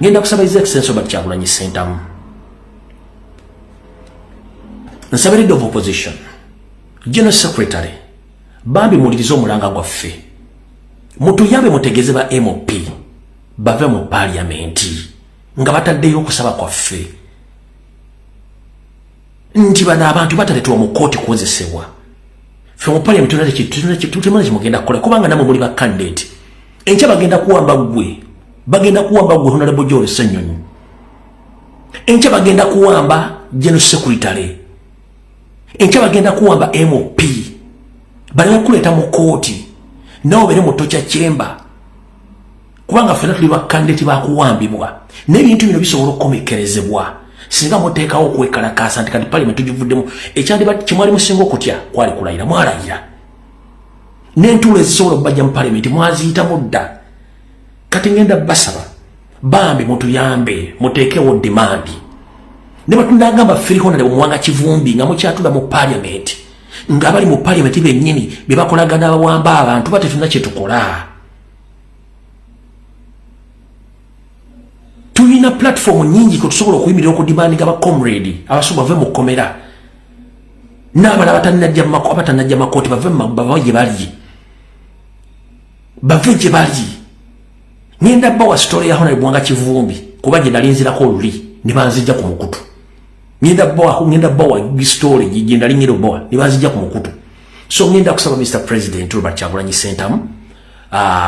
ngenda kusaba His Excellency Robert Kyagulanyi Ssentamu nsaba Leader of Opposition General Secretary bambi muliriza omulanga gwaffe mutuyambe mutegeze ba MOP bave mu parliamenti nga bataddeyo okusaba kwaffe nti bano abantu bataletwa mu kooti kuwozesebwa ffe mu parliamenti tutemana kimugenda kukola kubanga namwe muli ba candidate enkya bagenda kuwamba gwe Honorable Joel Ssenyonyi enkya bagenda kuwamba General Secretary enkya bagenda kuwamba MOP balina kuleeta mu kooti nawo bere mu tocha chamber kubanga fena tuli ba candidate bakuwambibwa n'ebintu bino bisobola okukomekerezebwa singa muteekawo okwekalakaasa nti kati parliament tugivuddemu ekyandibadde kimwali musinga okutya kwali kulayira mwalayira n'entuulo ezisobola okubajja mu parliament mwaziyitamu dda kati ngenda basaba bambi mutuyambe muteekewo demand ne batundagamba firiko nale Muwanga Kivumbi nga mukyatula mu parliament nga bali mu parliament bennyini bye bakolagana abawamba abantu batetuna kye tukola tulina platform nyingi ko tusobola okuyimirira okudimandinga ba comrade abasobola bave mu komera n'abala batanajja makooti bave gye bali ngenda bawa story ya Honorable Muwanga Kivumbi kuba gye nalinzirako luli ne banzijja ku mukutu ngenda bawa story gye nalinyira obawa ne banzijja ku mukutu so ngenda kusaba Mr. President Robert Kyagulanyi Ssentamu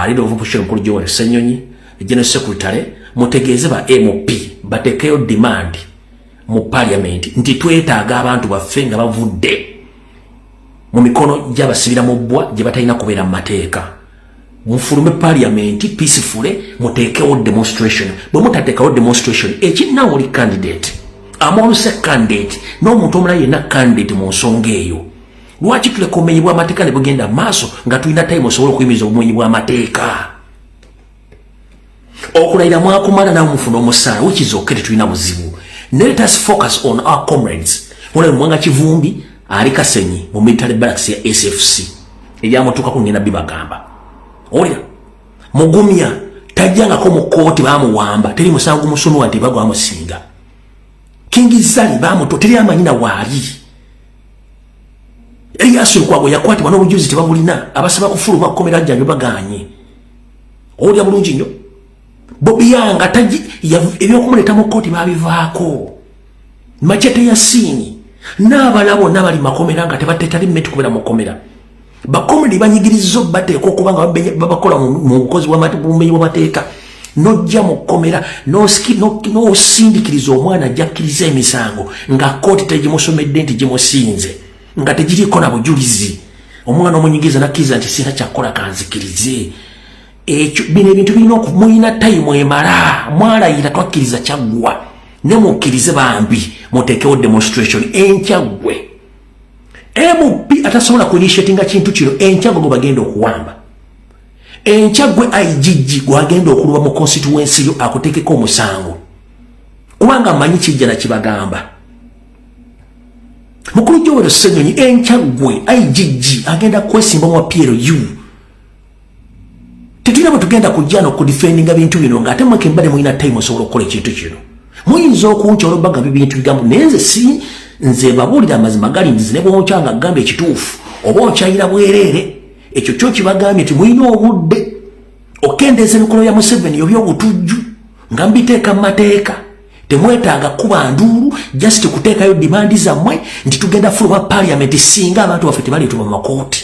Leader of Opposition Mukulu Joel Ssenyonyi General Secretary mutegeeze ba MOP batekeyo demand mu parliament nti twetaaga abantu baffe nga bavudde mu mikono gy'abasibira mu bbwa gye batalina kubeera mu mateeka mufulume parliament peacefully mutekewo demonstration bwe mutateekawo demonstration ekinawo oli candidate amoluse candidate n'omuntu omulala yenna candidate mu nsonga eyo lwaki tuleka obumenyi bw'amateeka ne bugenda maaso nga tulina time osobola okuyimiriza obumenyi bw'amateeka okulayira mwakumala nawe mufuna omusaala wekizooke tetulina buzibu. Let us focus on our comrades. Honorable Muwanga Kivumbi ali Kasenyi mu military barracks ya SFC eryamutuuka ku ngenda bibagamba olya mugumya tajjangako mu kooti baamuwamba teri musango musunwa nti bagwa amusinga Kingizali bamuto teri amanyina waali Eliasu kwagwe yakwatibwa n'obujuzi tebabulina abasaba kufuluma kukomera jjanjo baganye olya bulungi nnyo Bobiyanga taji ebyokumuleta mu kooti babivaako Machete Yasini n'abalabo n'abali makomera nga tebatetali mmetu kubera mukomera bakomedi banyigirizo bateeka okubanga babakola mu bukozi bw'amateeka bw'amateeka nojja mukomera n'osindikiriza omwana ajjakkiriza emisango nga kooti tegimusomedde nti gimusinze nga tegiriko na bujulizi omwana omunyigiriza nakkiriza nti sina kyakola kanzikirize ekyo bino ebintu birina okumuyina tayimu emala mwalayira twakkiriza kyaggwa ne mukkirize bambi muteekewo demonstration enkyagwe MOP atasobola kuinitiatinga kintu kino enkyagwe gwe bagenda okuwamba enkyagwe IGG gwagenda okuluba mu constituency yo akuteekeko omusango kubanga amanyi kijja na kibagamba Mukulu Joel Ssenyonyi enkyagwe IGG agenda kwesimba mu PLU tetulina bwe tugenda kujja n'okudefendinga bintu bino ng'ate mweke mbale mulina time osobola okukola ekintu kino muyinza okunkya olwobanga bintu bigambo naye nze babuulira amazima gali nzize ne bwonkyanga agamba ekituufu oba onkyayira bwereere ekyo kyo kibagambye nti mulina obudde okendeeza emikolo ya Museveni eby'obutujju nga mbiteeka mu mateeka temwetaaga kuba nduulu just kuteekayo dimandi zammwe nti tugenda fuluma parliament singa abantu baffe tebaleetebwa mu makooti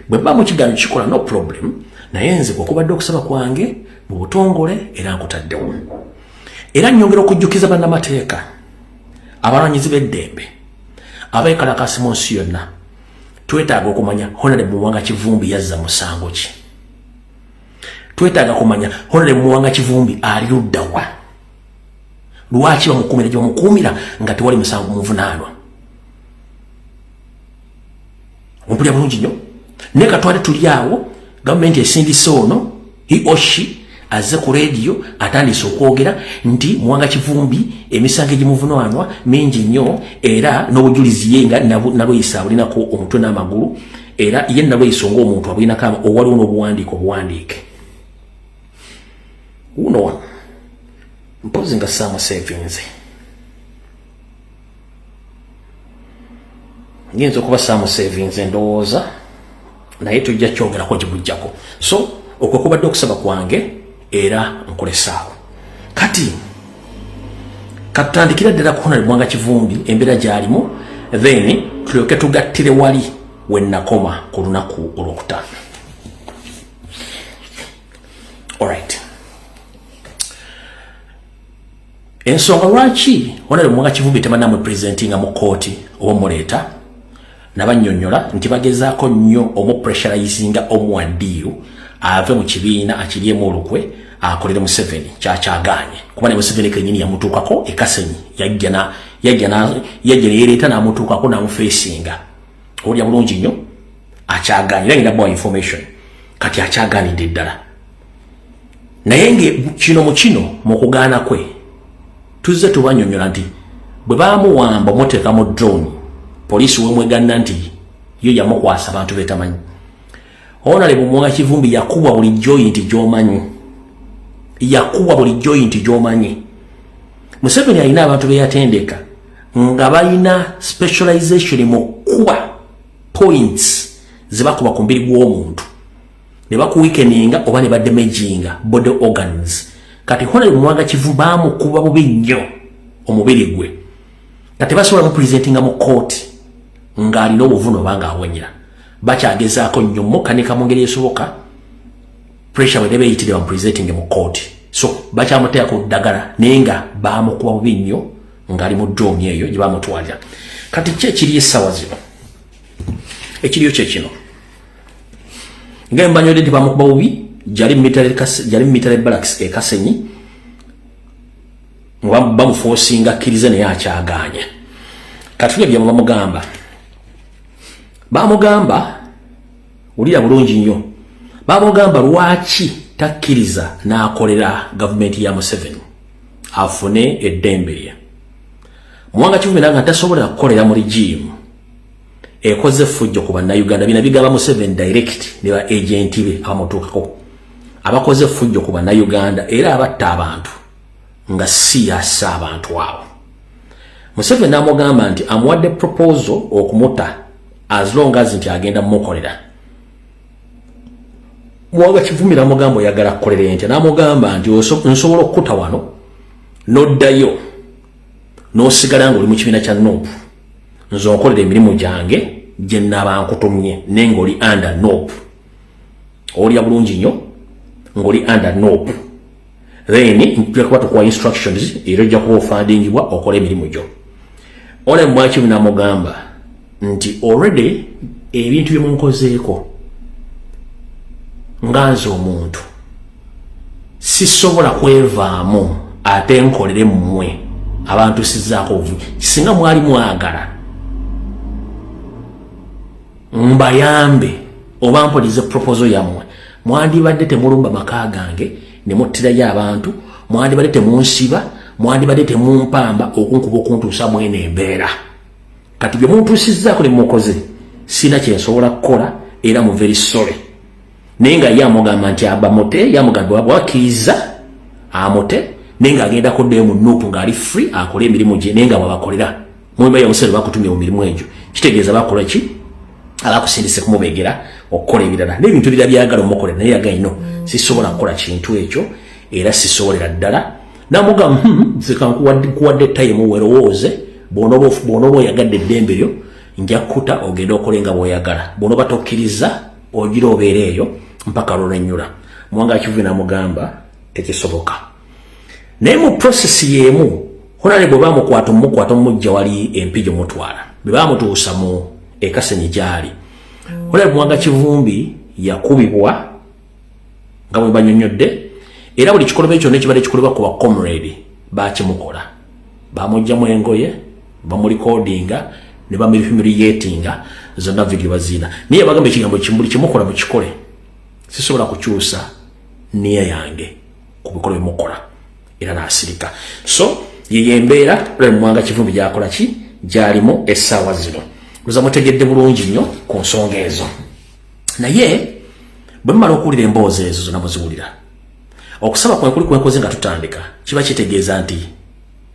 bwe bba mu kiganiro kikola no problem naye nze kwakubadde okusaba kwange mu butongole era nkutaddewo era nnyongera okujjukiza bannamateeka abalwanyizi b'eddembe abeekalakasi mu nsi yonna twetaaga okumanya Honorable Muwanga Kivumbi yazza musango ki twetaaga kumanya Honorable Muwanga Kivumbi ali ludda wa lwaki bamukuumira gye bamukuumira nga tewali musango muvunaanwa ompulya bulungi nnyo naye katwale tuli awo gavumenti esindise ono he or she azze ku radio atandise okwogera nti Muwanga Kivumbi emisango egimuvunaanwa mingi nnyo era n'obujulizi ye nga nalweyisa abulinako omutwe n'amagulu era ye nalweyisa ng'omuntu abulinako owaliwo n'obuwandiike uno mpozi nga Sam Savings ngenzo kuba Sam Savings ndowooza naye tujja kyongerako kibujjako so okwo kubadde okusaba kwange era nkolesaawo kati katandikira ddala kuhona Mwanga Kivumbi embeera gy'alimu then tulyoke tugattire wali we nakoma ku lunaku olwokutaano. Alright. Ensonga lwaki Honorable Mwanga Kivumbi tebanamwe presentinga mu kooti oba muleeta nabannyonnyola nti bagezaako nnyo omupressurizinga omuwaddiiru ave mu kibiina akiriemu olukwe akolere Museveni kyakyagaanye kuba ne Museveni kenyini yamutuukako ekasenyi yajja neyereeta n'amutuukako n'amufeesinga olya bulungi nnyo akyagaanye era ngenda bwa information kati akyagaanidde ddala naye nge kino mu kino mu kugaana kwe tuzze tubannyonnyola nti bwe baamuwamba omuteeka mu drone poliisi wemweganna nti yo yamukwasa abantu betamanyi Honorable Mwanga Kivumbi yakubwa buli joint gy'omanyi yakubwa buli joint gy'omanyi Museveni alina abantu be yatendeka nga balina specialization mu kuba points zibakuba ku mbiri gw'omuntu ne bakuweakeninga oba ne badamaginga body organs kati Honorable Mwanga Kivumbi baamukuba bubi nnyo omubiri gwe kati basobola mupresentinga mu court ng'alina obuvuno banga awonyera bakyagezaako nnyo mukanika mu ngeri esoboka pressure bwe beeyitire bamupresentinge mu court so bakyamuteeka ku ddagala naye nga baamukuba bubi nnyo ng'ali mu drone eyo gye baamutwalira kati ki ekiri essaawa zino ekiriyo kyekino nga mbanyodde nti baamukuba bubi jali military barracks ekasenyi nga bamuforcinga akkirize naye akyagaanya kati tulya bye bamugamba ulira bulungi nnyo bamugamba lwaki takkiriza n'akolera gavumenti ya Museveni afune eddembe lye Mwanga Kivumbi nga tasobola kukolera mu regime ekoze fujjo ku bannayuganda bina bigamba Museveni direct ne ba agenti be abamutuukako abakoze fujjo ku bannayuganda era abatta abantu nga si yassa abantu abo Museveni n'amugamba nti amuwadde proposal okumuta as long as nti agenda mukolera Mwanga Kivumbi n'amugamba oyagala kukolera ntya n'amugamba nti nsobola okukuta wano n'oddayo n'osigala ng'oli mu kibiina kya NOP nze onkolera emirimu gyange gye nnaaba nkutumye naye ng'oli under NOP olya bulungi nnyo ng'oli under NOP then ntujja kuba tukuwa instructions era ojja kuba ofandingibwa okola emirimu gyo Honorable Mwanga Kivumbi n'amugamba nti already ebintu bye munkozeeko nganze omuntu sisobola kwevaamu ate nkolere mmwe abantu sizzaako obuvuyo singa mwali mwagala mbayambe oba mpolize proposal yammwe mwandibadde temulumba maka gange ne muttirayo abantu mwandibadde temunsiba mwandibadde temumpamba okunkuba okuntuusa mwene embeera kati bye muntuusizzaako ne mukoze sina kyensobola kukola era mu very sorry naye nga ye amugamba nti abamute yamugamba bwakkiriza amute naye nga agenda kuddayo mu NOP ng'ali free akole emirimu gye naye nga bwabakolera muyimba ya Museveni bakutumye mu mirimu egyo kitegeeza bakola ki abakusindise kumubegera okukola ebirala n'ebintu birala byagala omukolera naye yagaye no sisobola kukola kintu ekyo era sisobolera ddala n'amugamba kuwadde time werowooze bw'onoba oyagadde eddembe lyo nja kukuta ogenda okole nga bw'oyagala bw'onoba tokkiriza ogira obeera eyo mpaka lw'olwennyula Mwanga Kivumbi n'amugamba tekisoboka naye mu process y'emu honale bwe baamukwata omumujja wali empigi omutwala bwe baamutuusa mu ekasenyi gyali honale Mwanga Kivumbi yakubibwa nga bwe banyonnyodde era buli kikolwa ekyo nekibadde kikolebwa ku bacomrade bakimukola bamugjamu engoye bamulikodinga ne bamihumiliatinga zonna video bazina naye bagamba ekigambo kimbuli kimukola mukikole sisobola kukyusa niye yange ku bikolwa bimukola era n'asirika so ye embeera Mwanga Kivumbi gyakola ki gyalimu essaawa zino luza mutegedde bulungi nnyo ku nsonga ezo naye bwe mumala okuwulira emboozi ezo zonna muziwulira okusaba kwa nkuli kwenkoze nga tutandika kiba kitegeeza nti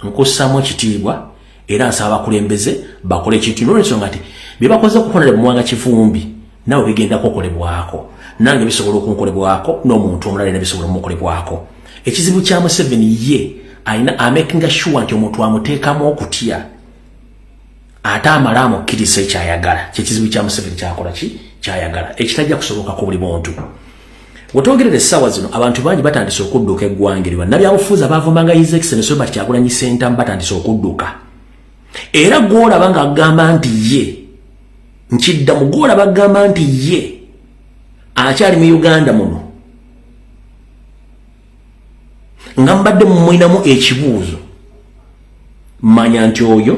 nkussamu ekitiibwa era nsaba abakulembeze bakole ekintu n'olwensonga nti bye bakoze kukolera mu mwanga kivumbi nawe bigenda kukolebwako nange bisobola okunkolebwako n'omuntu omulala era bisobola omukolebwako ekizibu kya Museveni ye ayina amakinga sure nti omuntu amuteekamu okutya ate amala amukkiriza ekyayagala kyekizibu kya Museveni kyakola ki kyayagala ekitajja kusoboka ku buli muntu wetwogerera essaawa zino abantu bangi batandise okudduka eggwanga lyo bannabyabufuzi abavumanga His Excellency Robert Kyagulanyi Ssentamu batandise okudduka era gwolaba nga agamba nti ye nkiddamu gwolaba agamba nti ye akyali mu Uganda muno nga mbadde mumwinamu ekibuuzo manya nti oyo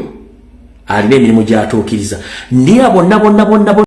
alina emirimu gy'atuukiriza ndiya bonna